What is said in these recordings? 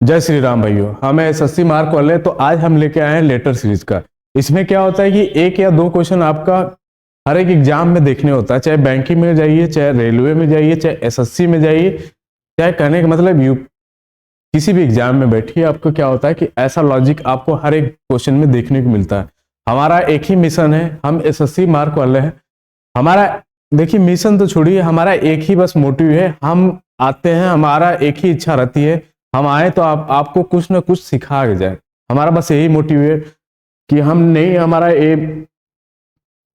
जय श्री राम भाइयों, हम एसएससी मार्क वाले। तो आज हम लेके आए हैं लेटर सीरीज का। इसमें क्या होता है कि एक या दो क्वेश्चन आपका हर एक एग्जाम में देखने होता है, चाहे बैंकिंग में जाइए, चाहे रेलवे में जाइए, चाहे एसएससी में जाइए, चाहे कहने का मतलब यू किसी भी एग्जाम में बैठिए, आपको क्या होता है कि ऐसा लॉजिक आपको हर एक क्वेश्चन में देखने को मिलता है। हमारा एक ही मिशन है, हम एसएससी मार्क वाले हैं। हमारा देखिए मिशन तो छोड़िए, हमारा एक ही बस मोटिव है, हम आते हैं, हमारा एक ही इच्छा रहती है, हम आए तो आपको कुछ ना कुछ सिखा के जाए। हमारा बस यही मोटिव है कि हम नहीं, हमारा ये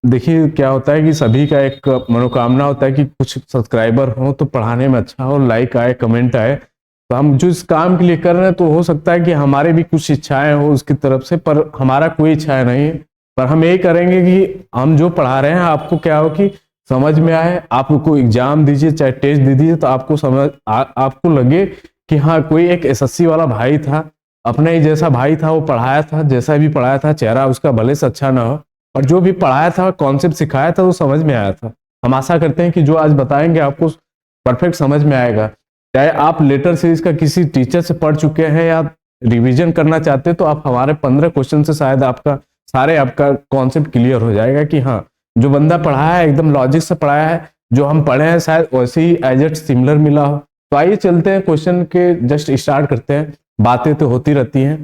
देखिए क्या होता है कि सभी का एक मनोकामना होता है कि कुछ सब्सक्राइबर हो तो पढ़ाने में अच्छा हो, लाइक आए, कमेंट आए। तो हम जो इस काम के लिए कर रहे हैं तो हो सकता है कि हमारे भी कुछ इच्छाएं हो उसकी तरफ से, पर हमारा कोई इच्छाएं नहीं है। पर हम यही करेंगे कि हम जो पढ़ा रहे हैं आपको क्या हो कि समझ में आए। आपको एग्जाम दीजिए चाहे टेस्ट दे दीजिए तो आपको आपको लगे कि हाँ कोई एक एसएससी वाला भाई था, अपने ही जैसा भाई था, वो पढ़ाया था, जैसा भी पढ़ाया था, चेहरा उसका भले से अच्छा ना हो, और जो भी पढ़ाया था, कॉन्सेप्ट सिखाया था, वो समझ में आया था। हम आशा करते हैं कि जो आज बताएंगे आपको परफेक्ट समझ में आएगा। चाहे आप लेटर सीरीज का किसी टीचर से पढ़ चुके हैं या रिवीजन करना चाहते हैं तो आप हमारे 15 क्वेश्चन से शायद आपका कॉन्सेप्ट क्लियर हो जाएगा कि हाँ जो बंदा पढ़ाया है एकदम लॉजिक से पढ़ाया है, जो हम पढ़े हैं शायद वैसे ही एज इट सिमिलर मिला हो। तो आइए चलते हैं क्वेश्चन के, जस्ट स्टार्ट करते हैं, बातें तो होती रहती हैं।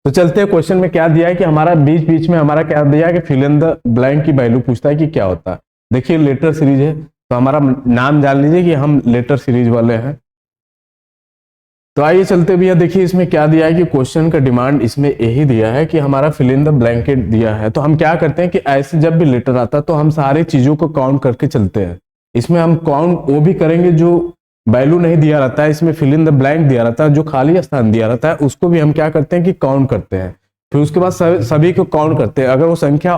तो चलते हैं क्वेश्चन में क्या दिया है कि हमारा बीच बीच में हमारा क्या दिया है कि फिल इन द ब्लैंक की वैल्यू पूछता है कि क्या होता है। देखिए लेटर सीरीज है तो हमारा नाम जान लीजिए कि हम लेटर सीरीज वाले हैं। तो आइए चलते भैया, देखिए इसमें क्या दिया है कि क्वेश्चन का डिमांड इसमें यही दिया है कि हमारा फिल इन द ब्लैंकेट दिया है। तो हम क्या करते हैं कि ऐसे जब भी लेटर आता है तो हम सारी चीजों को काउंट करके चलते हैं। इसमें हम काउंट वो भी करेंगे जो वैल्यू नहीं दिया रहता है, इसमें फिल इन द ब्लैंक दिया रहता है, जो खाली स्थान दिया रहता है उसको भी हम क्या करते हैं कि काउंट करते हैं। फिर उसके बाद सभी को काउंट करते हैं। अगर वो संख्या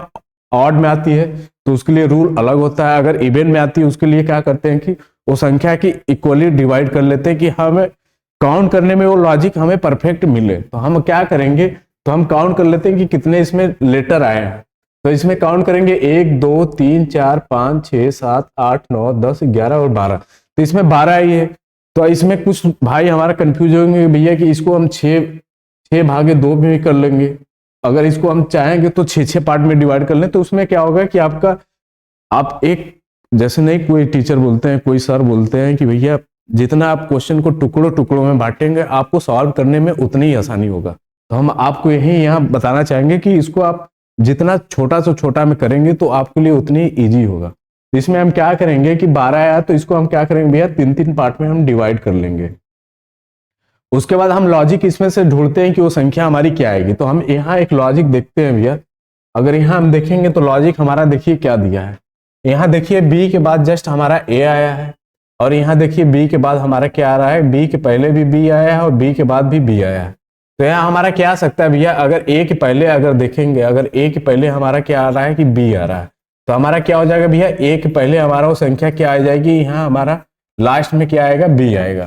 ऑड में आती है तो उसके लिए रूल अलग होता है, अगर इवन में आती है उसके लिए क्या करते हैं कि वो संख्या की इक्वली डिवाइड कर लेते हैं कि हमें काउंट करने में वो लॉजिक हमें परफेक्ट मिले। तो हम क्या करेंगे, तो हम काउंट कर लेते हैं कि कितने इसमें लेटर आए हैं। तो इसमें काउंट करेंगे 1 2 3 4 5 6 7 8 9 10 11 और 12। तो इसमें 12 आई है। तो इसमें कुछ भाई हमारा कंफ्यूज होंगे भैया कि इसको हम 6 भागे 2 में भी कर लेंगे, अगर इसको हम चाहेंगे तो 6 पार्ट में डिवाइड कर लें। तो उसमें क्या होगा कि आप एक जैसे नहीं, कोई टीचर बोलते हैं, कोई सर बोलते हैं कि भैया जितना आप क्वेश्चन को टुकड़ों टुकड़ों में बांटेंगे आपको सॉल्व करने में उतनी ही आसानी होगा। तो हम आपको यही यहाँ बताना चाहेंगे कि इसको आप जितना छोटा से छोटा में करेंगे तो आपके लिए उतनी इजी होगा। इसमें हम क्या करेंगे कि 12 आया तो इसको हम क्या करेंगे भैया, 3 पार्ट में हम डिवाइड कर लेंगे। उसके बाद हम लॉजिक इसमें से ढूंढते हैं कि वो संख्या हमारी क्या आएगी। तो हम यहाँ एक लॉजिक देखते हैं भैया। अगर यहाँ हम देखेंगे तो लॉजिक हमारा देखिए क्या दिया है। यहाँ देखिए बी के बाद जस्ट हमारा ए आया है, और यहाँ देखिए बी के बाद हमारा क्या आ रहा है, बी के पहले भी बी आया है और बी के बाद भी बी आया है। तो यहाँ हमारा क्या आ सकता है भैया, अगर ए के पहले अगर देखेंगे, अगर ए के पहले हमारा क्या आ रहा है कि बी आ रहा है, तो हमारा क्या हो जाएगा भैया, ए के पहले हमारा वो संख्या क्या आ जाएगी, यहाँ हमारा लास्ट में क्या आएगा, बी आएगा।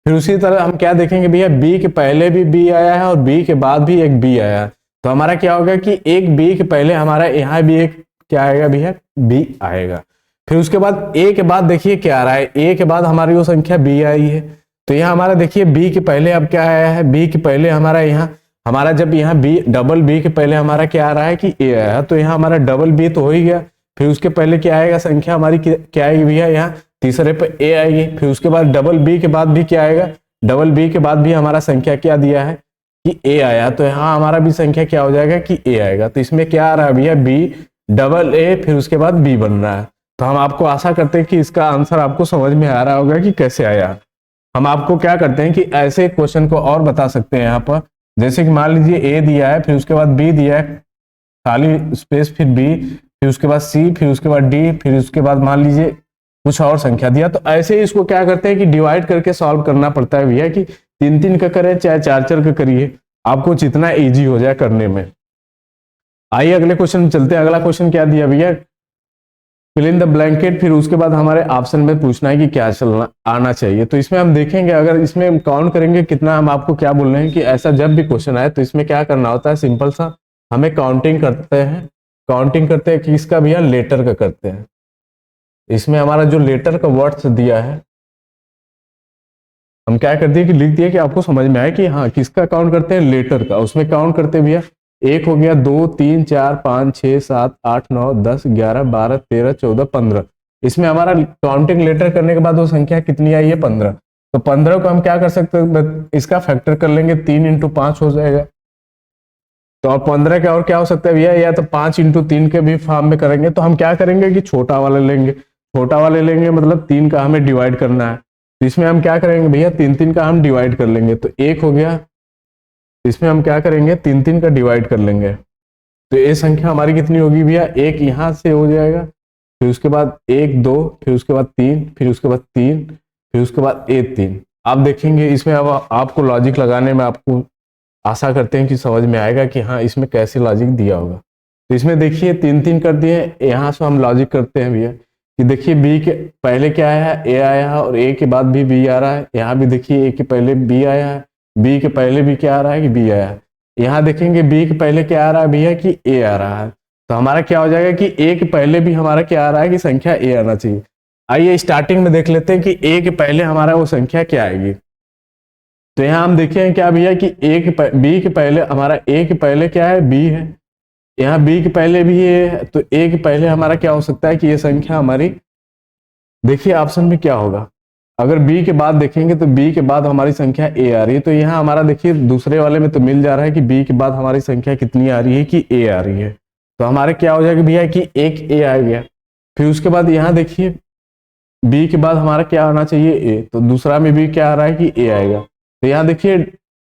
फिर उसी तरह हम क्या देखेंगे भैया, बी के पहले भी बी आया है और बी के बाद भी एक बी आया है। तो हमारा क्या होगा कि एक बी के पहले हमारा यहाँ भी एक क्या आएगा भैया, बी आएगा। फिर उसके बाद ए के बाद देखिए क्या आ रहा है, ए के बाद हमारी वो संख्या बी आई है। तो यहाँ हमारा देखिए बी के पहले अब क्या आया है, बी के पहले हमारा यहाँ हमारा जब यहाँ बी डबल बी के पहले हमारा क्या आ रहा है कि ए आया, तो यहाँ हमारा डबल बी तो हो ही गया। फिर उसके पहले क्या आएगा, संख्या हमारी क्या आएगी भैया, यहाँ तीसरे पे ए आएगी। फिर उसके बाद डबल बी के बाद भी क्या आएगा, डबल बी के बाद भी हमारा संख्या क्या दिया है कि ए आया, तो यहाँ हमारा भी संख्या क्या हो जाएगा कि ए आएगा। तो इसमें क्या आ रहा है भैया, बी डबल ए फिर उसके बाद बी बन रहा है। तो हम आपको आशा करते हैं कि इसका आंसर आपको समझ में आ रहा होगा कि कैसे आया। हम आपको क्या करते हैं कि ऐसे क्वेश्चन को और बता सकते हैं यहाँ पर, जैसे कि मान लीजिए ए दिया है, फिर उसके बाद बी दिया है, खाली स्पेस, फिर बी, फिर उसके बाद सी, फिर उसके बाद डी, फिर उसके बाद मान लीजिए कुछ और संख्या दिया। तो ऐसे ही इसको क्या करते हैं कि डिवाइड करके सॉल्व करना पड़ता है भैया, कि 3 का करें चाहे 4 का करिए, आपको जितना इजी हो जाए करने में। आइए अगले क्वेश्चन में चलते हैं। अगला क्वेश्चन क्या दिया भैया, फिल इन द ब्लैंकेट। फिर उसके बाद हमारे ऑप्शन में पूछना है कि क्या चलना आना चाहिए। तो इसमें हम देखेंगे, अगर इसमें हम काउंट करेंगे कितना, हम आपको क्या बोल रहे हैं कि ऐसा जब भी क्वेश्चन आए तो इसमें क्या करना होता है, सिंपल सा हमें काउंटिंग करते हैं कि इसका भैया लेटर का करते हैं। इसमें हमारा जो लेटर का वर्ड्स दिया है हम क्या कर दिए कि लिख दिए कि आपको समझ में आए कि हाँ किसका काउंट करते हैं, लेटर का। उसमें काउंट करते हैं भैया, एक हो गया, 2 3 4 5 6 7 8 9 10 11 12 13 14 15। इसमें हमारा काउंटिंग लेटर करने के बाद वो संख्या कितनी आई है, 15। तो 15 को हम क्या कर सकते हैं, इसका फैक्टर कर लेंगे, 3 इंटू 5 हो जाएगा। तो अब 15 का और क्या हो सकता है भैया, या तो 5 इंटू 3 के भी फॉर्म में करेंगे। तो हम क्या करेंगे कि छोटा वाला लेंगे, छोटा वाले लेंगे मतलब 3 का हमें डिवाइड करना है। तो इसमें हम क्या करेंगे भैया, 3 का हम डिवाइड कर लेंगे, तो 1 हो गया। इसमें हम क्या करेंगे, 3 का डिवाइड कर लेंगे, तो ये संख्या हमारी कितनी होगी भैया, 1 यहाँ से हो जाएगा, फिर उसके बाद 1 2, फिर उसके बाद 3, फिर उसके बाद 3, फिर उसके बाद 3। आप देखेंगे इसमें अब आपको लॉजिक लगाने में आपको आशा करते हैं कि समझ में आएगा कि हाँ इसमें कैसे लॉजिक दिया होगा। तो इसमें देखिए 3 कर दिए, यहाँ से हम लॉजिक करते हैं भैया कि देखिए बी के पहले क्या आया है, ए आया है, और ए के बाद भी बी आ रहा है। यहाँ भी देखिए ए के पहले बी आया है, बी के पहले भी क्या आ रहा है कि बी आया है। यहाँ देखेंगे बी के पहले क्या आ रहा है भैया कि ए आ रहा है। तो हमारा क्या हो जाएगा कि ए के पहले भी हमारा क्या आ रहा है कि संख्या ए आना चाहिए। आइए स्टार्टिंग में देख लेते हैं कि ए के पहले हमारा वो संख्या क्या आएगी। तो यहाँ हम देखें क्या भैया कि बी के पहले हमारा ए के पहले क्या है, बी है। यहाँ बी के पहले भी है, तो ए के पहले हमारा क्या हो सकता है कि ये संख्या हमारी, देखिए ऑप्शन में क्या होगा, अगर बी के बाद देखेंगे तो बी के बाद हमारी संख्या ए आ रही है। तो यहाँ हमारा देखिए दूसरे वाले में तो मिल जा रहा है कि बी के बाद हमारी संख्या कितनी आ रही है कि ए आ रही है। तो हमारे क्या हो जाएगा भैया कि एक ए आ गया। फिर उसके बाद यहाँ देखिए बी के बाद हमारा क्या आना चाहिए, ए, तो दूसरा में भी क्या आ रहा है कि ए आएगा। तो यहाँ देखिए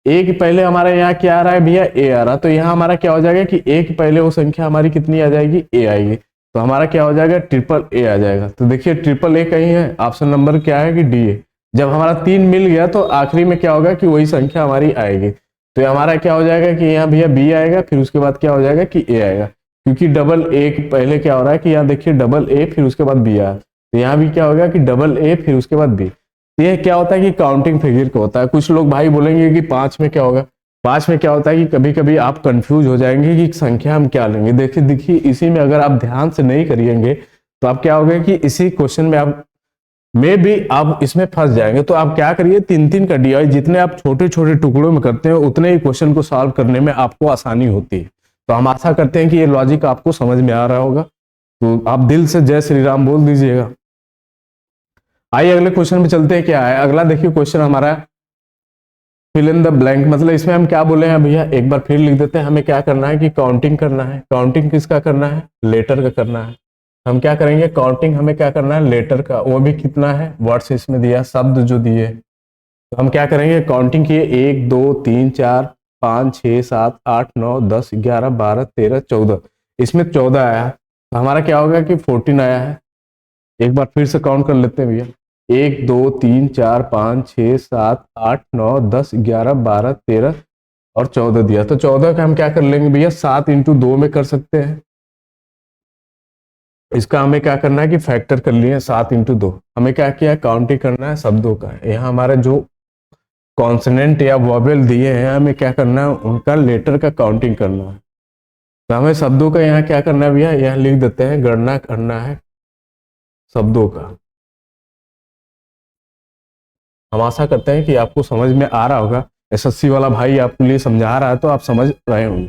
ए के पहले हमारे यहाँ क्या आ रहा है भैया, ए आ रहा। तो यहाँ हमारा क्या हो जाएगा कि ए के पहले वो संख्या हमारी कितनी आ जाएगी, ए आएगी। तो हमारा क्या हो जाएगा, ट्रिपल ए आ जाएगा। तो देखिए ट्रिपल ए कहीं है, ऑप्शन नंबर क्या है कि डी है। जब हमारा 3 मिल गया तो आखिरी में क्या होगा कि वही संख्या हमारी आएगी। तो हमारा क्या हो जाएगा कि यहाँ भैया बी आएगा, फिर उसके बाद क्या हो जाएगा कि ए आएगा, क्योंकि डबल ए के पहले क्या हो रहा है कि यहाँ देखिए डबल ए फिर उसके बाद बी आया। तो यहाँ भी क्या होगा कि डबल ए फिर उसके बाद बी। ये क्या होता है कि काउंटिंग फिगर का होता है। कुछ लोग भाई बोलेंगे कि 5 में क्या होगा, 5 में क्या होता है कि कभी कभी आप कंफ्यूज हो जाएंगे कि संख्या हम क्या लेंगे। देखिए इसी में अगर आप ध्यान से नहीं करिएंगे तो आप क्या होगा कि इसी क्वेश्चन में आप इसमें फंस जाएंगे। तो आप क्या करिए, 3 का डिवाइड, जितने आप छोटे छोटे टुकड़ों में करते हैं उतने ही क्वेश्चन को सॉल्व करने में आपको आसानी होती है। तो हम आशा करते हैं कि ये लॉजिक आपको समझ में आ रहा होगा। तो आप दिल से जय श्री राम बोल दीजिएगा। आइए अगले क्वेश्चन में चलते हैं। क्या है अगला, देखिए क्वेश्चन हमारा फिल इन द ब्लैंक, मतलब इसमें हम क्या बोले हैं भैया, एक बार फिर लिख देते हैं। हमें क्या करना है कि काउंटिंग करना है। काउंटिंग किसका करना है, लेटर का करना है। हम क्या करेंगे, काउंटिंग हमें क्या करना है, लेटर का। वो भी कितना है, वर्ड्स इसमें दिया, शब्द जो दिए। तो हम क्या करेंगे, काउंटिंग किए 1 2 3 4 5 6 7 8 9 10 11 12 13 14। इसमें 14 आया, तो हमारा क्या होगा कि 14 आया है। एक बार फिर से काउंट कर लेते हैं भैया, 1 2 3 4 5 6 7 8 9 10 11 12 13 और 14 दिया। तो 14 का हम क्या कर लेंगे भैया, 7 इंटू 2 में कर सकते हैं। इसका हमें क्या करना है कि फैक्टर कर लिए 7 इंटू 2। हमें क्या किया, काउंटिंग करना है शब्दों का। यहाँ हमारा जो कॉन्सोनेंट या वोवेल दिए हैं हमें क्या करना है, उनका लेटर का काउंटिंग करना है। तो हमें शब्दों का यहाँ क्या करना है भैया, यहाँ लिख देते हैं, गणना करना है शब्दों का। हम आशा करते हैं कि आपको समझ में आ रहा होगा। एसएससी वाला भाई आपके लिए समझा रहा है तो आप समझ रहे होंगे।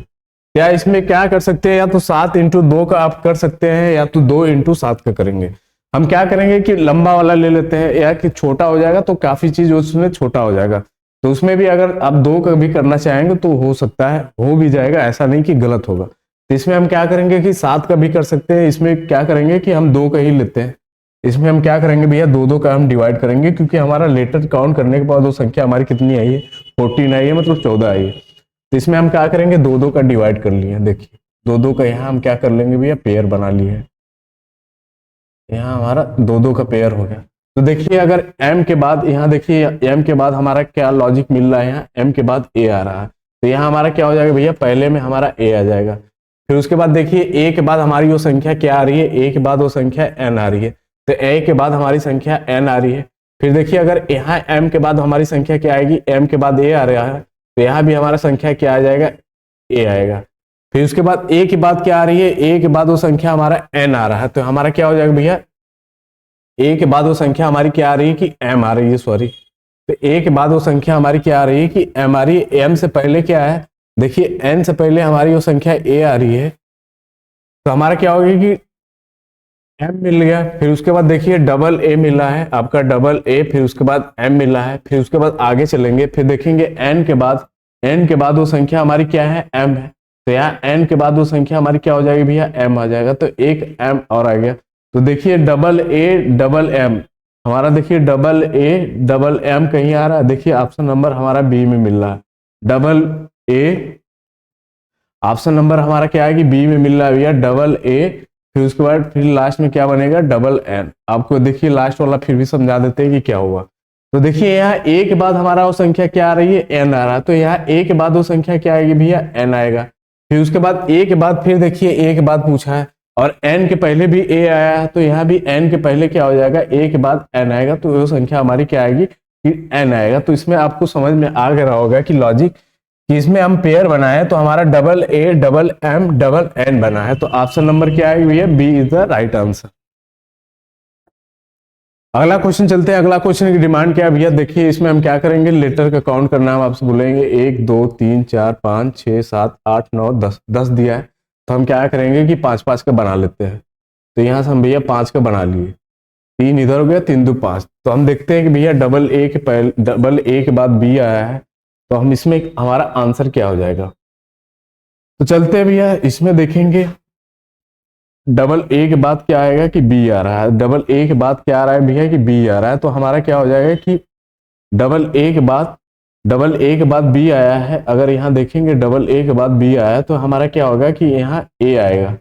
क्या इसमें क्या कर सकते हैं, या तो 7 इंटू 2 का आप कर सकते हैं, या तो 2 इंटू 7 का करेंगे। हम क्या करेंगे कि लंबा वाला ले लेते हैं, या कि छोटा हो जाएगा तो काफी चीज उसमें छोटा हो जाएगा। तो उसमें भी अगर आप 2 का भी करना चाहेंगे तो हो सकता है, हो भी जाएगा, ऐसा नहीं कि गलत होगा। तो इसमें हम क्या करेंगे कि 7 का भी कर सकते हैं। इसमें क्या करेंगे कि हम 2 का ही लेते हैं। इसमें हम क्या करेंगे भैया, 2 का हम डिवाइड करेंगे, क्योंकि हमारा लेटर काउंट करने के बाद वो संख्या हमारी कितनी आई है, 14 आई है, मतलब 14 आई है। तो इसमें हम क्या करेंगे, 2 का डिवाइड कर लिए। देखिए 2 का यहाँ हम क्या कर लेंगे भैया, पेयर बना लिए। यहाँ हमारा 2 का पेयर हो गया। तो देखिए अगर m के बाद, यहाँ देखिए m के बाद हमारा क्या लॉजिक मिल रहा है, यहाँ m के बाद a आ रहा है। तो यहाँ हमारा क्या हो जाएगा भैया, पहले में हमारा a आ जाएगा। फिर उसके बाद देखिए a के बाद हमारी वो संख्या क्या आ रही है, a के बाद वो संख्या n आ रही है। तो a के बाद हमारी संख्या n आ रही है। फिर देखिए अगर यहाँ m के बाद हमारी संख्या क्या आएगी, m के बाद a आ रहा है, तो यहाँ भी हमारा संख्या क्या आ जाएगा, a आएगा। फिर उसके बाद a के बाद क्या आ रही है, a के बाद वो संख्या हमारा n आ रहा है। तो हमारा क्या हो जाएगा भैया, a के बाद वो संख्या हमारी क्या आ रही है कि m आ रही है, सॉरी, तो ए के बाद वो संख्या हमारी क्या आ रही है कि हमारी एम से पहले क्या है, देखिए एन से पहले हमारी वो संख्या ए आ रही है, तो हमारा क्या होगी कि एम मिल गया, फिर उसके बाद देखिए डबल ए मिला है आपका, डबल ए, फिर उसके बाद एम मिला है, फिर उसके बाद आगे चलेंगे, फिर देखेंगे एन के बाद वो संख्या हमारी क्या है, एम है, तो यहाँ एन के बाद वो संख्या हमारी क्या हो जाएगी भैया, एम आ जाएगा, तो एक एम और आ गया। तो देखिए डबल ए डबल एम, हमारा देखिए डबल ए डबल एम कहीं आ रहा है, देखिए ऑप्शन नंबर हमारा बी में मिल रहा है, डबल ए, ऑप्शन नंबर हमारा क्या है कि बी में मिल रहा है भैया, डबल ए, फिर उसके बाद फिर लास्ट में क्या बनेगा, डबल एन। आपको देखिए लास्ट वाला फिर भी समझा देते हैं कि क्या हुआ। तो देखिए यहाँ ए के बाद हमारा वो संख्या क्या आ रही है, एन आ रहा है, तो यहाँ ए के बाद वो संख्या क्या आएगी भैया, एन आएगा। फिर उसके बाद ए के बाद फिर देखिए ए के बाद पूछा है और एन के पहले भी ए आया है, तो यहाँ भी एन के पहले क्या हो जाएगा, ए के बाद एन आएगा, तो वो संख्या हमारी क्या आएगी कि एन आएगा। तो इसमें आपको समझ में आ गया होगा कि लॉजिक कि इसमें हम पेयर बनाए तो हमारा double A double M double N बना है, तो ऑप्शन नंबर क्या है भैया, B is the right answer. अगला क्वेश्चन चलते हैं। अगला क्वेश्चन की डिमांड क्या है भैया, देखिए इसमें हम क्या करेंगे, लेटर का काउंट करना हम आपसे बोलेंगे, 1 2 3 4 5 6 7 8 9 10, 10 दिया है, तो हम क्या करेंगे कि 5 5 का बना लेते हैं। तो यहाँ से हम भैया 5 का बना लिए, 3 इधर हो गया, 3 2 5। तो हम देखते हैं कि भैया डबल ए के बाद बी आया है, तो हम इसमें हमारा आंसर क्या हो जाएगा। तो चलते हैं भैया, इसमें देखेंगे डबल ए के बाद क्या आएगा कि बी आ रहा है, डबल ए के बाद क्या आ रहा है भैया कि बी आ रहा है, तो हमारा क्या हो जाएगा कि डबल ए के बाद बी आया है। अगर यहाँ देखेंगे डबल ए के बाद बी आया है, तो हमारा क्या होगा कि यहाँ ए आएगा,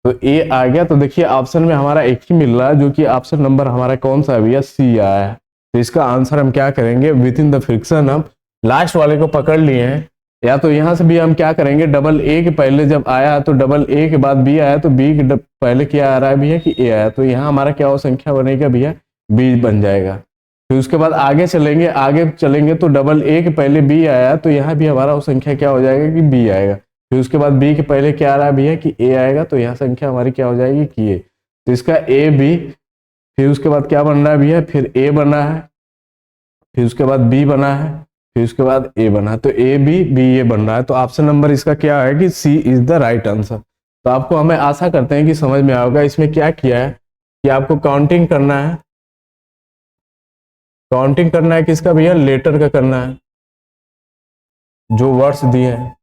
तो ए आ गया। तो देखिए ऑप्शन में हमारा एक ही मिल रहा है, जो कि ऑप्शन नंबर हमारा कौन सा है भैया, सी आया है। तो इसका आंसर हम क्या करेंगे, विद इन द फ्रिक्शन हम लास्ट वाले को पकड़ लिए हैं, या तो यहां से भी हम क्या करेंगे, डबल ए के पहले जब आया तो डबल ए के बाद बी आया, तो बी के पहले क्या आ रहा है भैया कि ए आया, तो यहाँ हमारा क्या हो संख्या बनेगा भैया, बी बन जाएगा। फिर उसके बाद आगे चलेंगे तो डबल ए के पहले बी आया, तो यहाँ भी हमारा वो संख्या क्या हो जाएगा कि बी आएगा। फिर उसके बाद बी के पहले क्या आ रहा है भैया कि ए आएगा, तो यहाँ संख्या हमारी क्या हो जाएगी कि ए, तो इसका ए बी, फिर उसके बाद क्या बन रहा है भैया, फिर ए बना है, फिर उसके बाद बी बना है, फिर उसके बाद ए बना, तो ए बी बी ए बन रहा है। तो ऑप्शन नंबर इसका क्या है कि सी इज द राइट आंसर। तो आपको हमें आशा करते हैं कि समझ में आएगा। इसमें क्या किया है कि आपको काउंटिंग करना है, किसका भैया, लेटर का करना है, जो वर्ड्स दिए हैं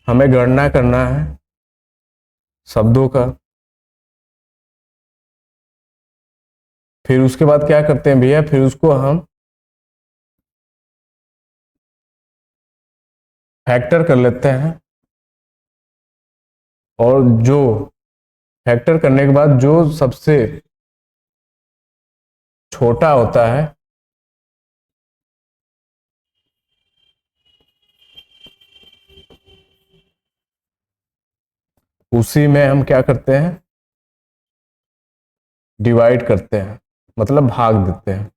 हमें गणना करना है शब्दों का। फिर उसके बाद क्या करते हैं भैया, फिर उसको हम फैक्टर कर लेते हैं, और जो फैक्टर करने के बाद जो सबसे छोटा होता है उसी में हम क्या करते हैं, डिवाइड करते हैं, मतलब भाग देते हैं।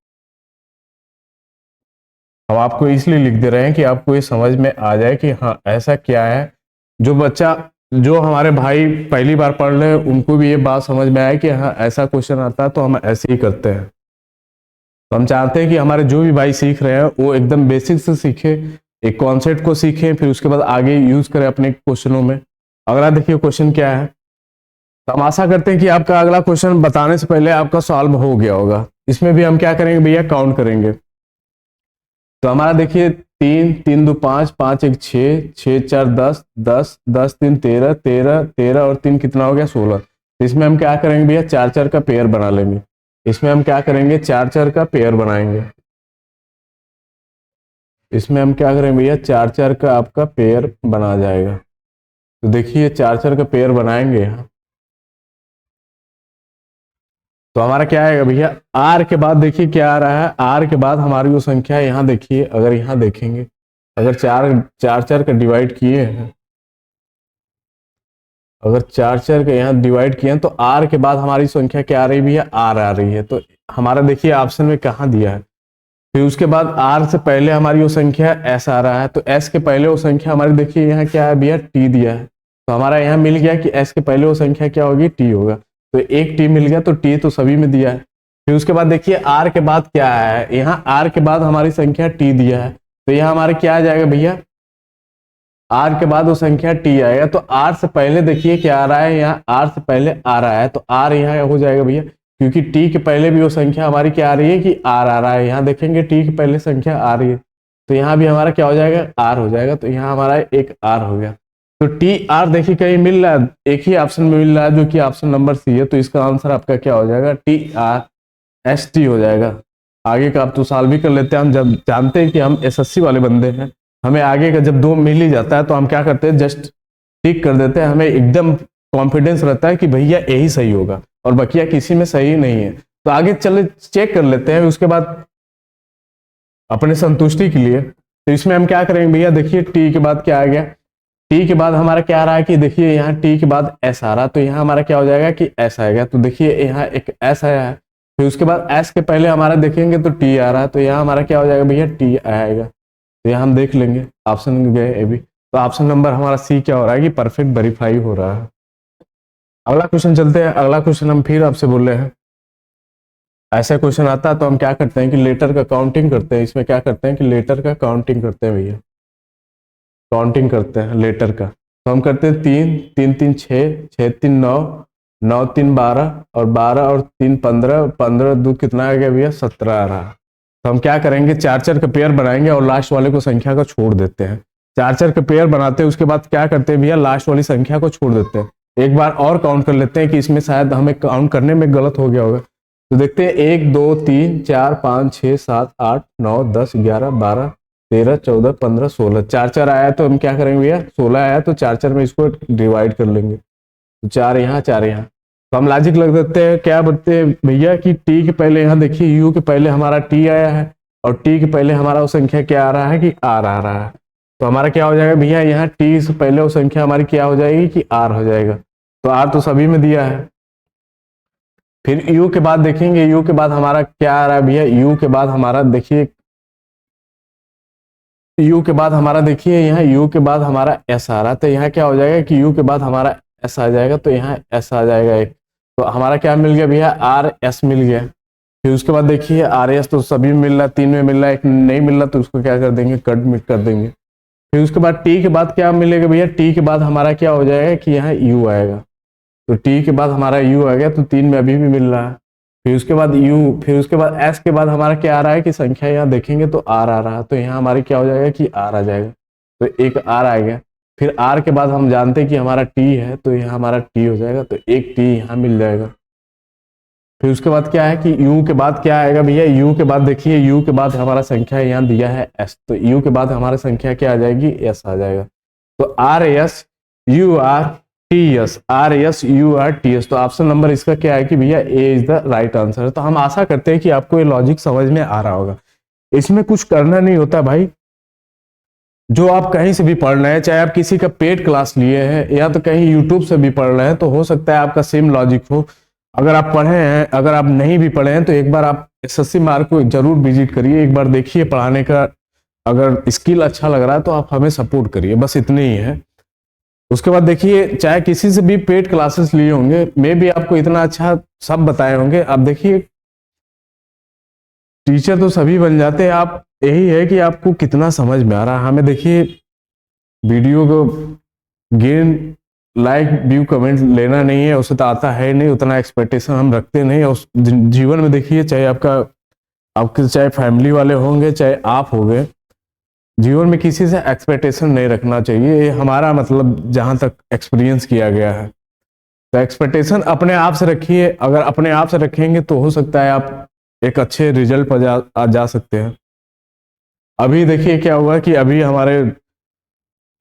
हम आपको इसलिए लिख दे रहे हैं कि आपको ये समझ में आ जाए कि हाँ ऐसा क्या है, जो हमारे भाई पहली बार पढ़ रहे हैं उनको भी ये बात समझ में आए कि हाँ ऐसा क्वेश्चन आता है, तो हम ऐसे ही करते हैं। तो हम चाहते हैं कि हमारे जो भी भाई सीख रहे हैं वो एकदम बेसिक से सीखे, एक कॉन्सेप्ट को सीखें, फिर उसके बाद आगे यूज करें अपने क्वेश्चनों में। अगला देखिए क्वेश्चन क्या है, तो हम आशा करते हैं कि आपका अगला क्वेश्चन बताने से पहले आपका सॉल्व हो गया होगा। इसमें भी हम क्या करेंगे भैया, काउंट करेंगे। तो हमारा देखिए 3 3 2 5 5 1 6 6 4 10 10 10 3 13 13 13 और 3 कितना हो गया 16। इसमें हम क्या करेंगे भैया, 4 4 का पेयर बना लेंगे। इसमें हम क्या करेंगे, 4 4 का पेयर बनाएंगे। इसमें हम क्या करेंगे भैया, 4 4 का आपका पेयर बना जाएगा। तो देखिए 4 4 का पेयर बनाएंगे यहाँ, तो हमारा क्या आएगा भैया, आर के बाद देखिए क्या आ रहा है, आर के बाद हमारी वो संख्या यहाँ देखिए, अगर यहाँ देखेंगे, अगर 4 का डिवाइड किए हैं, अगर 4 4 का यहाँ डिवाइड किए हैं, तो आर के बाद हमारी संख्या क्या आ रही है भैया, आर आ रही है। तो हमारा देखिए ऑप्शन में कहाँ दिया है, फिर उसके बाद आर से पहले हमारी वो संख्या एस आ रहा है, तो एस के पहले वो संख्या हमारी देखिए यहाँ क्या है भैया, टी दिया है। तो हमारा यहाँ मिल गया कि एस के पहले वो संख्या क्या होगी, टी होगा। तो एक टी मिल गया, तो टी तो सभी में दिया है। फिर उसके बाद देखिए आर के बाद क्या है, यहाँ आर के बाद हमारी संख्या टी दिया है, तो यहाँ हमारे क्या आ जाएगा भैया, आर के बाद वो संख्या टी आएगा। तो आर से पहले देखिए क्या आ रहा है, यहाँ आर से पहले आ रहा है, तो आर यहाँ हो जाएगा भैया, क्योंकि टी के पहले भी वो संख्या हमारी क्या आ रही है कि आर आ रहा है। यहाँ देखेंगे टी के पहले संख्या आ रही है, तो यहाँ भी हमारा क्या हो जाएगा, आर हो जाएगा। तो यहाँ हमारा एक आर हो गया। तो टी आर देखिए कहीं मिल रहा है, एक ही ऑप्शन में मिल रहा है जो कि ऑप्शन नंबर सी है, तो इसका आंसर आपका क्या हो जाएगा, टी आर एस टी हो जाएगा। आगे का आप तो सॉल्व भी कर लेते हैं, हम जब जानते हैं कि हम एसएससी वाले बंदे हैं, हमें आगे का जब 2 मिल ही जाता है तो हम क्या करते हैं, जस्ट टिक कर देते हैं, हमें एकदम कॉन्फिडेंस रहता है कि भैया यही सही होगा और बकिया किसी में सही नहीं है। तो आगे चले चेक कर लेते हैं उसके बाद अपने संतुष्टि के लिए। तो इसमें हम क्या करेंगे भैया, देखिए टी के बाद क्या आ गया, टी के बाद हमारा क्या आ रहा है कि देखिए यहाँ टी के बाद एस आ रहा, तो यहाँ हमारा क्या हो जाएगा कि एस आएगा। तो देखिए यहाँ एक एस आया है, फिर उसके बाद एस के पहले हमारा देखेंगे तो टी आ रहा है, तो यहाँ हमारा क्या हो जाएगा भैया, टी आएगा। तो यहाँ हम देख लेंगे ऑप्शन गए ये भी, तो ऑप्शन नंबर हमारा सी क्या हो रहा है कि परफेक्ट वेरीफाई हो रहा है। अगला क्वेश्चन चलते हैं। अगला क्वेश्चन हम फिर आपसे बोल रहे हैं, ऐसा क्वेश्चन आता है तो हम क्या करते हैं कि लेटर का काउंटिंग करते हैं। इसमें क्या करते हैं कि लेटर का काउंटिंग करते हैं भैया, काउंटिंग करते हैं लेटर का। तो हम करते हैं 3 3 3 6 6 3 9 9 3 12 और 12 और 3 15 15 2 कितना आ गया भैया, 17 आ रहा। तो हम क्या करेंगे, 4 4 का पेयर बनाएंगे और लास्ट वाले को संख्या को छोड़ देते हैं। 4 4 का पेयर बनाते हैं, उसके बाद क्या करते हैं भैया, लास्ट वाली संख्या को छोड़ देते हैं। एक बार और काउंट कर लेते हैं कि इसमें शायद हमें काउंट करने में गलत हो गया होगा। तो देखते हैं 1 2 3 4 5 6 7 8 9 10 11 12 13 14 15 16, 4 4 आया तो हम क्या करेंगे भैया, 16 आया तो 4 4 में इसको डिवाइड कर लेंगे। तो 4 यहाँ 4 यहाँ, तो हम लॉजिक लग देते हैं। क्या बोलते हैं भैया कि टी के पहले यहाँ देखिए यू के पहले हमारा टी आया है और टी के पहले हमारा वो संख्या क्या आ रहा है कि आर आ रहा है। तो हमारा क्या हो जाएगा भैया, यहाँ टी से पहले वो संख्या हमारी क्या हो जाएगी कि आर हो जाएगा। तो आर तो सभी में दिया है। फिर यू के बाद देखेंगे, यू के बाद हमारा क्या आ रहा है भैया, यू के बाद हमारा देखिए, यू के बाद हमारा देखिए यहाँ यू के बाद हमारा एस आ रहा है। तो यहाँ क्या हो जाएगा कि यू के बाद हमारा एस आ जाएगा, तो यहाँ एस आ जाएगा एक। तो हमारा क्या मिल गया भैया, आर एस मिल गया। फिर उसके बाद देखिए आर एस तो सभी मिल रहा है, 3 में मिल रहा है, एक नहीं मिल रहा तो उसको क्या कर देंगे, कट मिट कर देंगे। फिर उसके बाद टी के बाद क्या मिलेगा भैया, टी के बाद हमारा क्या हो जाएगा कि यहाँ यू आएगा। तो टी के बाद हमारा यू आ गया, तो 3 में अभी भी मिल रहा है। फिर उसके बाद यू, फिर उसके बाद एस के बाद हमारा क्या आ रहा है कि संख्या यहाँ देखेंगे तो आर आ रहा है, तो यहाँ हमारी क्या हो जाएगा कि आर आ जाएगा। तो एक आर आ गया। फिर आर के बाद हम जानते हैं कि हमारा टी है, तो यहाँ हमारा टी हो जाएगा, तो एक टी यहाँ मिल जाएगा। फिर उसके बाद क्या है कि यू के बाद क्या आएगा भैया, यू के बाद देखिए यू के बाद हमारा संख्या यहाँ दिया है एस, तो यू के बाद हमारा संख्या क्या आ जाएगी, एस आ जाएगा। तो R S U R T S, R S U R T S. तो ऑप्शन नंबर इसका क्या है कि भैया ए इज द राइट आंसर। तो हम आशा करते हैं कि आपको ये लॉजिक समझ में आ रहा होगा। इसमें कुछ करना नहीं होता भाई, जो आप कहीं से भी पढ़ रहे हैं, चाहे आप किसी का पेड क्लास लिए हैं या तो कहीं यूट्यूब से भी पढ़ रहे हैं, तो हो सकता है आपका सेम लॉजिक हो। अगर आप पढ़े हैं, अगर आप नहीं भी पढ़े हैं, तो एक बार आप एसएससी मार्क को जरूर विजिट करिए, एक बार देखिए पढ़ाने का। अगर स्किल अच्छा लग रहा है तो आप हमें सपोर्ट करिए, बस इतने ही है। उसके बाद देखिए, चाहे किसी से भी पेड क्लासेस लिए होंगे, मे भी आपको इतना अच्छा सब बताए होंगे। आप देखिए टीचर तो सभी बन जाते हैं, आप यही है कि आपको कितना समझ में आ रहा है। हमें देखिए वीडियो को गेन लाइक व्यू कमेंट लेना नहीं है, उससे तो आता है नहीं, उतना एक्सपेक्टेशन हम रखते नहीं। और जीवन में देखिए, चाहे आपके चाहे फैमिली वाले होंगे, चाहे आप होंगे, जीवन में किसी से एक्सपेक्टेशन नहीं रखना चाहिए। ये हमारा मतलब जहां तक एक्सपीरियंस किया गया है, तो एक्सपेक्टेशन अपने आप से रखिए। अगर अपने आप से रखेंगे तो हो सकता है आप एक अच्छे रिजल्ट पर जा सकते हैं। अभी देखिए क्या हुआ कि अभी हमारे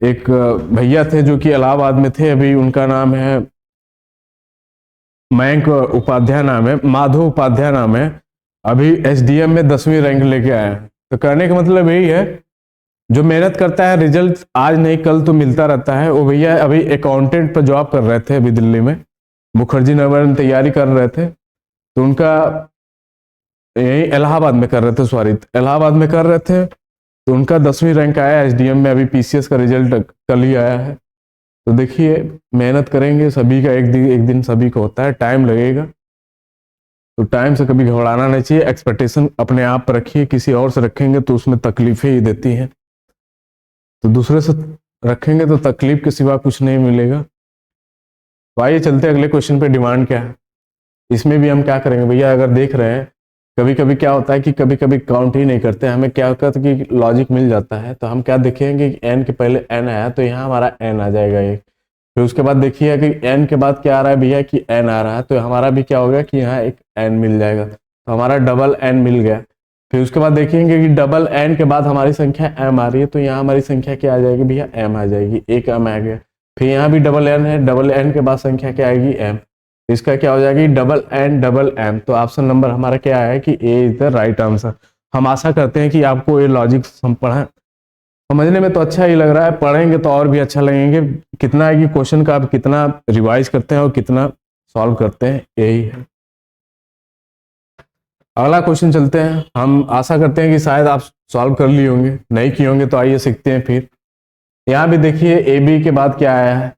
एक भैया थे जो कि इलाहाबाद में थे, अभी उनका नाम है मयंक उपाध्याय नाम है, माधव उपाध्याय नाम है। अभी एसडीएम में 10वीं रैंक लेके आए हैं। तो कहने का मतलब यही है, जो मेहनत करता है रिजल्ट आज नहीं कल तो मिलता रहता है। वो भैया अभी अकाउंटेंट पर जॉब कर रहे थे, अभी दिल्ली में मुखर्जी नगर में तैयारी कर रहे थे। तो उनका यही इलाहाबाद में कर रहे थे, सॉरी इलाहाबाद में कर रहे थे। तो उनका 10वीं रैंक आया एसडीएम में, अभी पीसीएस का रिजल्ट कल ही आया है। तो देखिए मेहनत करेंगे, सभी का एक दिन सभी को होता है, टाइम लगेगा। तो टाइम से कभी घबराना नहीं चाहिए, एक्सपेक्टेशन अपने आप पर रखिए, किसी और से रखेंगे तो उसमें तकलीफें ही देती हैं, तो दूसरे से रखेंगे तो तकलीफ के सिवा कुछ नहीं मिलेगा। तो आइए चलते अगले क्वेश्चन पे, डिमांड क्या है। इसमें भी हम क्या करेंगे भैया, अगर देख रहे हैं कभी कभी क्या होता है कि कभी कभी काउंट ही नहीं करते, हमें क्या होता है कि लॉजिक मिल जाता है, तो हम क्या देखेंगे कि एन के पहले एन आया तो यहाँ हमारा एन आ जाएगा एक। फिर उसके बाद देखिए कि एन के बाद क्या आ रहा है भैया कि एन आ रहा है, तो हमारा भी क्या होगा कि यहाँ एक एन मिल जाएगा, तो हमारा डबल एन मिल गया। फिर उसके बाद देखेंगे कि डबल एन के बाद हमारी संख्या एम आ रही है, तो यहाँ हमारी संख्या क्या आ जाएगी भैया, एम आ जाएगी, एक एम आ गया। फिर यहाँ भी डबल एन है, डबल एन के बाद संख्या क्या आएगी, एम, इसका क्या हो जाएगी डबल एन डबल एम। तो ऑप्शन नंबर हमारा क्या है कि A is the right answer. हम आशा करते हैं कि आपको ये लॉजिक पढ़ा समझने में तो अच्छा ही लग रहा है, पढ़ेंगे तो और भी अच्छा लगेंगे। कितना है कि क्वेश्चन का आप कितना रिवाइज करते हैं और कितना सॉल्व करते हैं, यही है। अगला क्वेश्चन चलते हैं। हम आशा करते हैं कि शायद आप सॉल्व कर लिए होंगे, नहीं किए होंगे तो आइए सीखते हैं। फिर यहाँ भी देखिए ए बी के बाद क्या आया है,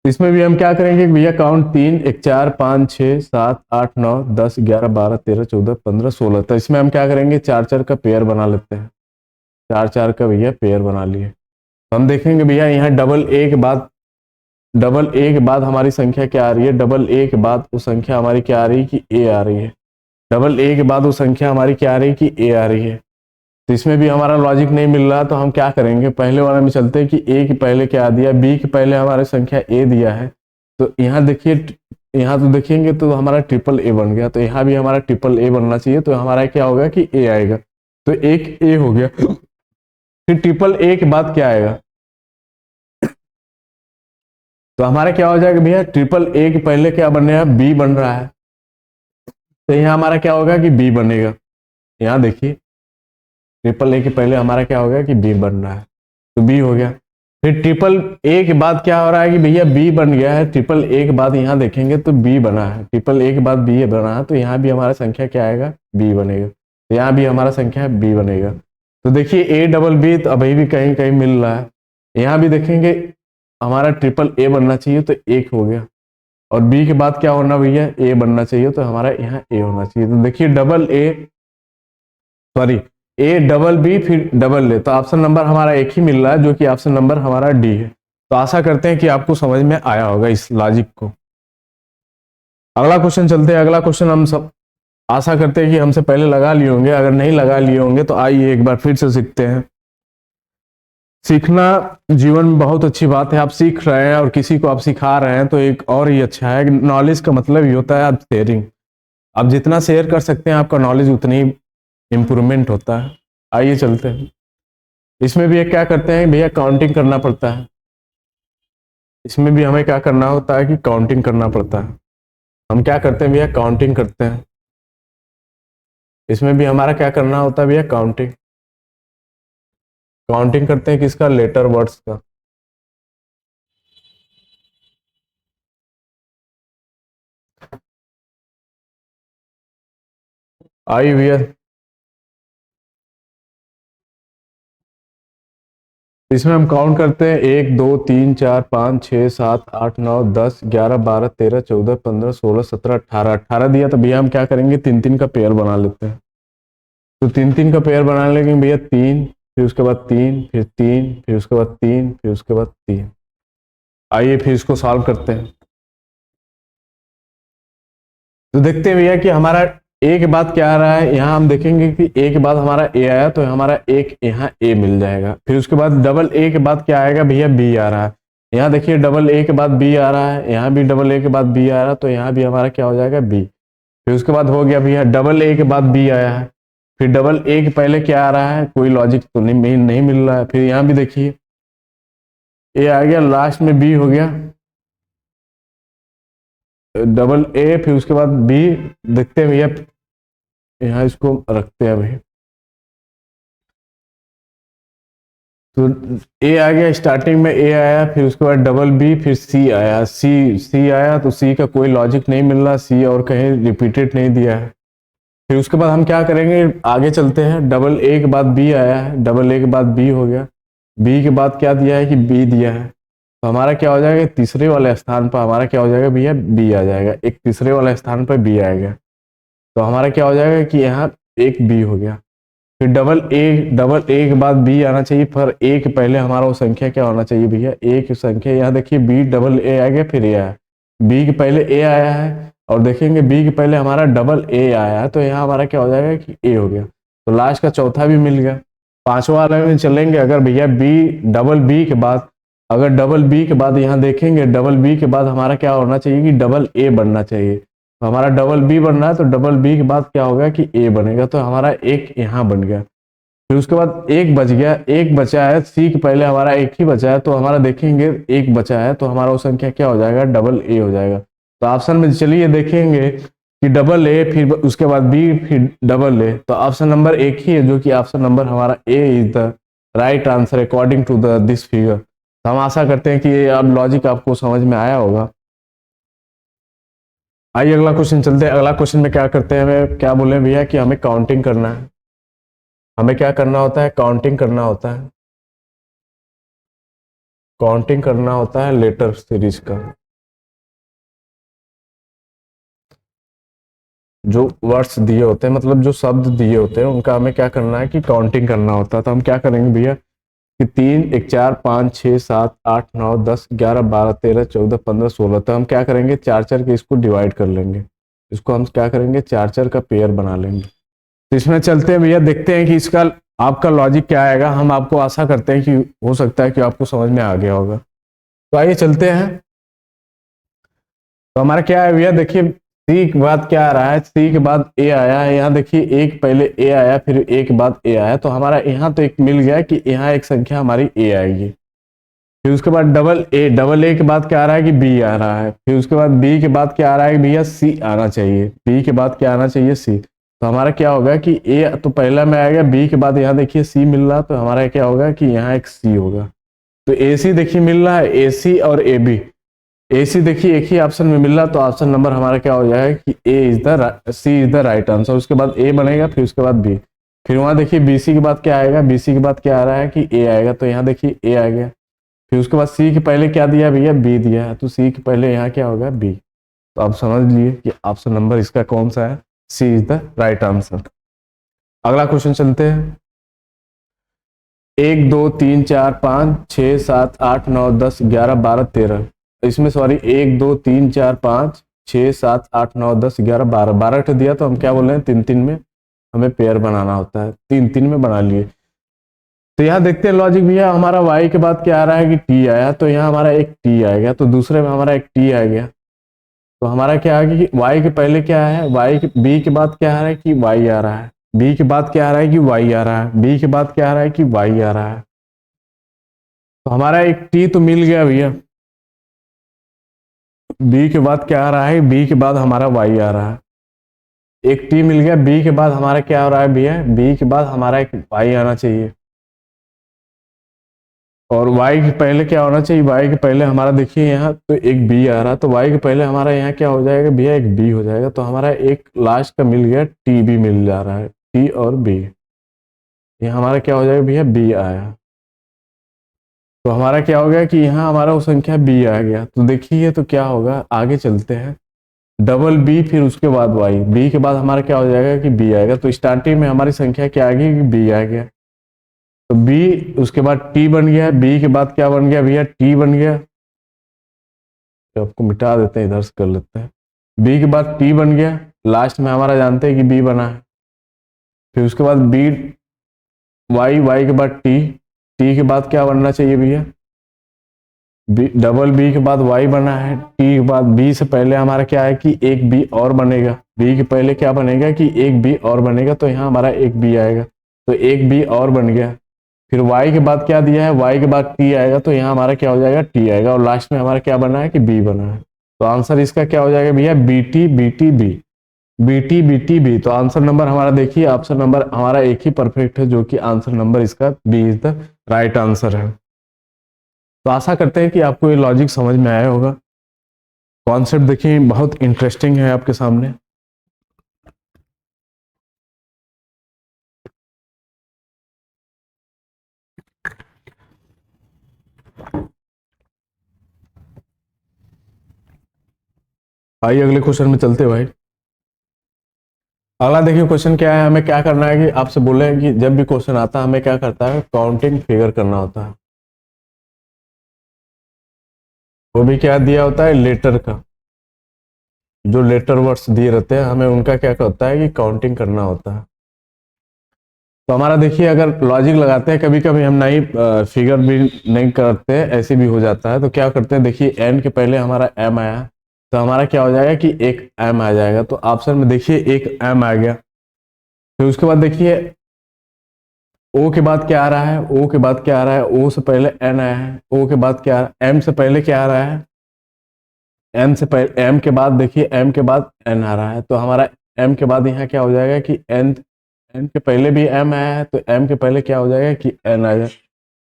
इसमें भी हम क्या करेंगे भैया, काउंट 3 1 4 5 6 7 8 9 10 11 12 13 14 15 16, तो इसमें हम क्या करेंगे, 4 4 का पेयर बना लेते हैं। 4 4 का भैया पेयर बना लिए। तो हम देखेंगे भैया यहाँ डबल ए के बाद हमारी संख्या क्या आ रही है, डबल ए के बाद वो संख्या हमारी क्या आ रही है कि ए आ रही है, डबल ए के बाद वो संख्या हमारी क्या आ रही है कि ए आ रही है। तो इसमें भी हमारा लॉजिक नहीं मिल रहा, तो हम क्या करेंगे, पहले वाले में चलते हैं कि ए के पहले क्या दिया, बी के पहले हमारे संख्या ए दिया है, तो यहाँ देखिए, यहाँ तो देखेंगे तो हमारा ट्रिपल ए बन गया, तो यहाँ भी हमारा ट्रिपल ए बनना चाहिए, तो हमारा क्या होगा कि ए आएगा, तो एक ए हो गया। फिर ट्रिपल ए के बाद क्या आएगा, तो हमारा क्या हो जाएगा भैया, ट्रिपल ए के पहले क्या बन रहा है, बी बन रहा है, तो यहाँ हमारा क्या होगा कि बी बनेगा। यहाँ देखिए ट्रिपल ए के पहले हमारा क्या हो गया कि बी बन रहा है, तो बी हो गया। फिर ट्रिपल ए के बाद क्या हो रहा है कि भैया बी बन गया है, ट्रिपल ए के बाद यहाँ देखेंगे तो बी बना है, ट्रिपल ए के बाद बी बना है, तो यहाँ भी हमारा संख्या क्या आएगा, बी बनेगा, तो यहाँ भी हमारा संख्या बी बनेगा। तो देखिए ए डबल बी तो अभी भी कहीं कहीं मिल रहा है, यहाँ भी देखेंगे हमारा ट्रिपल ए बनना चाहिए, तो एक हो गया, और बी के बाद क्या होना भैया, ए बनना चाहिए, तो हमारा यहाँ ए होना चाहिए। तो देखिए double A sorry A double B फिर डबल ए, तो ऑप्शन नंबर हमारा एक ही मिल रहा है जो कि ऑप्शन नंबर हमारा डी है। तो आशा करते हैं कि आपको समझ में आया होगा इस लॉजिक को। अगला क्वेश्चन चलते हैं। अगला क्वेश्चन हम सब आशा करते हैं कि हमसे पहले लगा लिए होंगे, अगर नहीं लगा लिए होंगे तो आइए एक बार फिर से सीखते हैं। सीखना जीवन में बहुत अच्छी बात है, आप सीख रहे हैं और किसी को आप सिखा रहे हैं तो एक और ही अच्छा है। नॉलेज का मतलब ही होता है आप शेयरिंग, आप जितना शेयर कर सकते हैं आपका नॉलेज उतनी इम्प्रूवमेंट होता है। आइए चलते हैं। इसमें भी क्या करते हैं भैया, काउंटिंग करना पड़ता है, इसमें भी हमें क्या करना होता है कि काउंटिंग करना पड़ता है। हम क्या करते हैं भैया, काउंटिंग करते हैं, इसमें भी हमारा क्या करना होता है भैया, काउंटिंग। काउंटिंग करते हैं किसका, लेटर वर्ड्स का। आइए भैया, इसमें हम काउंट करते हैं 1 2 3 4 5 6 7 8 9 10 11 12 13 14 15 16 17 18 18 दिया, तो भैया हम क्या करेंगे, 3 3 का पेयर बना लेते हैं। तो 3 3 का पेयर बना लेंगे भैया, 3 फिर उसके बाद 3 फिर 3 फिर उसके बाद 3 फिर उसके बाद 3। आइए फिर इसको सॉल्व करते हैं। तो देखते हैं भैया कि हमारा ए के बाद क्या आ रहा है, यहाँ हम देखेंगे कि ए के बाद हमारा ए आया, तो हमारा एक यहाँ ए मिल जाएगा। फिर उसके बाद डबल ए के बाद क्या आएगा भैया, बी आ रहा है, यहाँ देखिए डबल ए के बाद बी आ रहा है, यहाँ भी डबल ए के बाद बी आ रहा है, तो यहाँ भी हमारा क्या हो जाएगा, बी। फिर उसके बाद हो गया भैया डबल ए के बाद बी आया है, फिर डबल ए के पहले क्या आ रहा है, कोई लॉजिक तो नहीं मिल रहा है। फिर यहाँ भी देखिए ए आ गया, लास्ट में बी हो गया, डबल ए फिर उसके बाद बी। देखते हैं भैया, यहाँ इसको रखते हैं भाई, तो ए आ गया, स्टार्टिंग में ए आया, फिर उसके बाद डबल बी, फिर सी आया, सी आया, तो सी का कोई लॉजिक नहीं मिल रहा, सी और कहीं रिपीटेड नहीं दिया है। फिर उसके बाद हम क्या करेंगे, आगे चलते हैं। डबल ए के बाद बी आया है, डबल ए के बाद बी हो गया, बी के बाद क्या दिया है कि बी दिया है, तो हमारा क्या हो जाएगा, तीसरे वाले स्थान पर हमारा क्या हो जाएगा भैया, बी आ जाएगा। एक तीसरे वाले स्थान पर बी आएगा, तो हमारा क्या हो जाएगा कि यहाँ एक बी हो गया। फिर डबल ए के बाद बी आना चाहिए, पर ए के पहले हमारा वो संख्या क्या होना चाहिए भैया, ए की संख्या। यहाँ देखिए बी डबल ए आ गया, फिर ए आया, बी के पहले ए आया है, और देखेंगे बी के पहले हमारा डबल ए आया है, तो यहाँ हमारा क्या हो जाएगा कि ए हो गया। तो लास्ट का चौथा भी मिल गया। पांचवा वाले में चलेंगे, अगर भैया बी डबल बी के बाद, अगर डबल बी के बाद यहाँ देखेंगे, डबल बी के बाद हमारा क्या होना चाहिए कि डबल ए बनना चाहिए। तो हमारा डबल बी बन रहा है, तो डबल बी के बाद क्या होगा कि ए बनेगा, तो हमारा एक यहाँ बन गया। फिर उसके बाद एक बच गया, एक बचा है, सी के पहले हमारा एक ही बचा है, तो हमारा देखेंगे एक बचा है, तो हमारा वो संख्या क्या हो जाएगा, डबल ए हो जाएगा। तो ऑप्शन में चलिए देखेंगे कि डबल ए, फिर उसके बाद बी, फिर डबल ए, तो ऑप्शन नंबर एक ही है, जो कि ऑप्शन नंबर हमारा A is the right answer according to the this figure. तो हम आशा करते हैं कि ये अब लॉजिक आपको समझ में आया होगा। आइए अगला क्वेश्चन चलते हैं। अगला क्वेश्चन में क्या करते हैं, हमें क्या बोले भैया कि हमें काउंटिंग करना है। हमें क्या करना होता है, काउंटिंग करना होता है। काउंटिंग करना होता है लेटर सीरीज का। जो वर्ड्स दिए होते हैं, मतलब जो शब्द दिए होते हैं, उनका हमें क्या करना है कि काउंटिंग करना होता है। तो हम क्या करेंगे भैया कि 3 1 4 5 6 7 8 9 10 11 12 13 14 15 16, तो हम क्या करेंगे, चार चार के इसको डिवाइड कर लेंगे। इसको हम क्या करेंगे, चार चार का पेयर बना लेंगे। तो इसमें चलते हैं भैया, देखते हैं कि इसका आपका लॉजिक क्या आएगा। हम आपको आशा करते हैं कि हो सकता है कि आपको समझ में आ गया होगा। तो आइए चलते हैं। तो हमारा क्या है भैया, देखिए सी के बाद क्या आ रहा है, सी के बाद ए आया है। यहाँ देखिए एक पहले ए आया, फिर ए के बाद ए आया, तो हमारा यहाँ तो एक मिल गया कि यहाँ एक संख्या हमारी ए आएगी। फिर उसके बाद डबल ए के बाद क्या आ रहा है कि बी आ रहा है। फिर उसके बाद बी के बाद क्या आ रहा है कि भैया सी आना चाहिए। बी के बाद क्या आना चाहिए, सी। तो हमारा क्या होगा कि ए तो पहला में आएगा, बी के बाद यहाँ देखिए सी मिल रहा, तो हमारा क्या होगा कि यहाँ एक सी होगा। तो ए सी देखिए मिल रहा है, ए सी और ए बी। ए सी देखिए एक ही ऑप्शन में मिल रहा, तो ऑप्शन नंबर हमारा क्या हो जाएगा कि A is the C is the right answer. उसके बाद ए बनेगा, फिर उसके बाद बी। फिर वहां देखिए बी सी के बाद क्या आएगा, बी सी के बाद क्या आ रहा है कि ए आएगा, तो यहाँ देखिए ए आ गया। फिर उसके बाद सी के पहले क्या दिया भैया, बी दिया है, तो सी के पहले यहाँ क्या होगा, बी। तो आप समझ लिए कि ऑप्शन नंबर इसका कौन सा है, सी इज द राइट आंसर। अगला क्वेश्चन चलते हैं। 1 2 3 4 5 6 7 8 9 10 11 12 13, इसमें सॉरी 1 2 3 4 5 6 7 8 9 10 11 12, 12 ठो दिया, तो हम क्या बोल रहे हैं, तीन तीन में हमें पेयर बनाना होता है। तीन तीन में बना लिए। तो यहाँ देखते हैं लॉजिक भैया, हमारा y के बाद क्या आ रहा है कि t आया, तो यहाँ हमारा एक t आ गया, तो दूसरे में हमारा एक t आ गया। तो हमारा क्या आ गया कि y के पहले क्या है, b के बाद क्या आ रहा है कि y आ रहा है, b के बाद क्या आ रहा है कि y आ रहा है, b के बाद क्या आ रहा है कि y आ रहा है। तो हमारा एक t तो मिल गया भैया। b के बाद क्या आ रहा है, b के बाद हमारा y आ रहा है। एक t मिल गया, b के बाद हमारा क्या हो रहा है भैया, b के बाद हमारा एक y आना चाहिए। और y के पहले क्या होना चाहिए, y के पहले हमारा देखिए यहाँ तो एक b आ रहा, तो y के पहले हमारा यहाँ क्या हो जाएगा भैया, एक b हो जाएगा। तो हमारा एक लास्ट का मिल गया, t भी मिल जा रहा है, t और b। यहाँ हमारा क्या हो जाएगा भैया, b आया। तो हमारा क्या हो गया कि यहाँ हमारा वो संख्या b आ गया। तो देखिए तो क्या होगा, आगे चलते हैं। डबल b, फिर उसके बाद y, b के बाद हमारा क्या हो जाएगा कि b आएगा। तो स्टार्टिंग में हमारी संख्या क्या आ गई कि b आ गया। तो b उसके बाद t बन गया, b के बाद क्या बन गया भैया, t बन गया। तो आपको मिटा देते हैं, इधर से कर लेते हैं। बी के बाद टी बन गया, लास्ट में हमारा जानते हैं कि बी बना है। फिर उसके बाद बी, वाई के बाद टी, टी के बाद क्या बनना चाहिए भैया, डबल बी के बाद वाई बना है। टी के बाद बी से पहले हमारा क्या है कि एक बी और बनेगा, बी के पहले क्या बनेगा कि एक बी और बनेगा, तो यहाँ हमारा एक बी आएगा, तो एक बी और बन गया। फिर y के बाद क्या दिया है, y के बाद t आएगा, तो यहाँ हमारा क्या हो जाएगा, t आएगा, और लास्ट में हमारा क्या बना है कि b बना है। तो आंसर इसका क्या हो जाएगा भैया, B T B T B, B T B T B. तो आंसर नंबर हमारा देखिए, ऑप्शन नंबर हमारा एक ही परफेक्ट है, जो कि आंसर नंबर इसका B is the right answer है। तो आशा करते हैं कि आपको ये लॉजिक समझ में आया होगा। कॉन्सेप्ट देखिए बहुत इंटरेस्टिंग है आपके सामने। भाई अगले क्वेश्चन में चलते हैं भाई। अगला देखिए क्वेश्चन क्या है, हमें क्या करना है कि आपसे बोले हैं कि जब भी क्वेश्चन आता है हमें क्या करता है, काउंटिंग फिगर करना होता है। वो भी क्या दिया होता है, लेटर का, जो लेटर वर्ड्स दिए रहते हैं हमें उनका क्या होता है कि काउंटिंग करना होता है। तो हमारा देखिए अगर लॉजिक लगाते हैं, कभी कभी हम नहीं फिगर भी नहीं करते, ऐसे भी हो जाता है, तो क्या करते हैं, देखिए एन के पहले हमारा एम आया, तो हमारा क्या हो जाएगा कि एक एम आ जाएगा, तो ऑप्शन में देखिए एक एम आ गया। फिर उसके बाद देखिए ओ के बाद क्या आ रहा है, ओ के बाद क्या आ रहा है, ओ से पहले एन आया है, ओ के बाद क्या आ रहा है, एम से पहले क्या आ रहा है, एम से पहले, एम के बाद देखिए एम के बाद एन आ रहा है, तो हमारा एम के बाद यहाँ क्या हो जाएगा कि एन, एन के पहले भी एम आया है, तो एम के पहले क्या हो जाएगा कि एन आ जाए,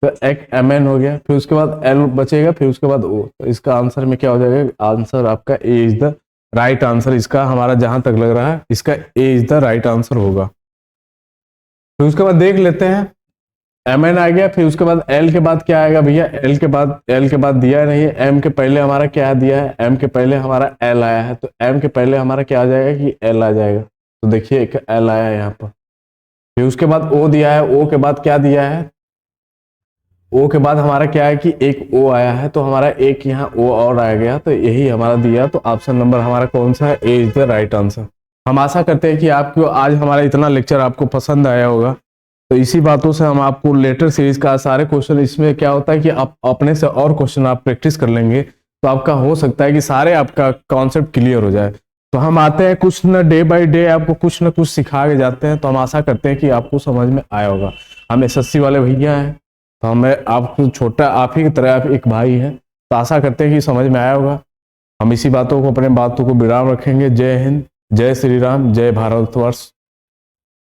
तो एक एम एन हो गया, फिर उसके बाद एल बचेगा, फिर उसके बाद ओ, तो इसका आंसर में क्या हो जाएगा, आंसर आपका ए इज द राइट आंसर, इसका हमारा जहां तक लग रहा है इसका ए इज द राइट आंसर होगा। फिर उसके बाद देख लेते हैं, एम एन आ गया, फिर उसके बाद एल के बाद क्या आएगा भैया, एल के बाद दिया नहीं है, एम के पहले हमारा क्या दिया है, एम के पहले हमारा एल आया है, तो एम के पहले हमारा क्या आ जाएगा कि एल आ जाएगा, तो देखिए एक एल आया है यहाँ पर। फिर उसके बाद ओ दिया है, ओ के बाद क्या दिया है, ओ के बाद हमारा क्या है कि एक ओ आया है, तो हमारा एक यहाँ ओ और आ गया, तो यही हमारा दिया, तो ऑप्शन नंबर हमारा कौन सा है, ए इज द राइट आंसर। हम आशा करते हैं कि आपको आज हमारा इतना लेक्चर आपको पसंद आया होगा। तो इसी बातों से हम आपको लेटर सीरीज का सारे क्वेश्चन, इसमें क्या होता है कि आप अपने से और क्वेश्चन आप प्रैक्टिस कर लेंगे, तो आपका हो सकता है कि सारे आपका कॉन्सेप्ट क्लियर हो जाए। तो हम आते हैं कुछ न डे बाय डे आपको कुछ न कुछ सिखा के जाते हैं, तो हम आशा करते हैं कि आपको समझ में आया होगा। हम एसएससी वाले भैया हैं, तो हमें आपको छोटा आप ही की तरह आप एक भाई हैं, तो आशा करते हैं कि समझ में आया होगा। हम इसी बातों को, अपने बातों को विराम रखेंगे। जय हिंद, जय श्री राम, जय भारतवर्ष।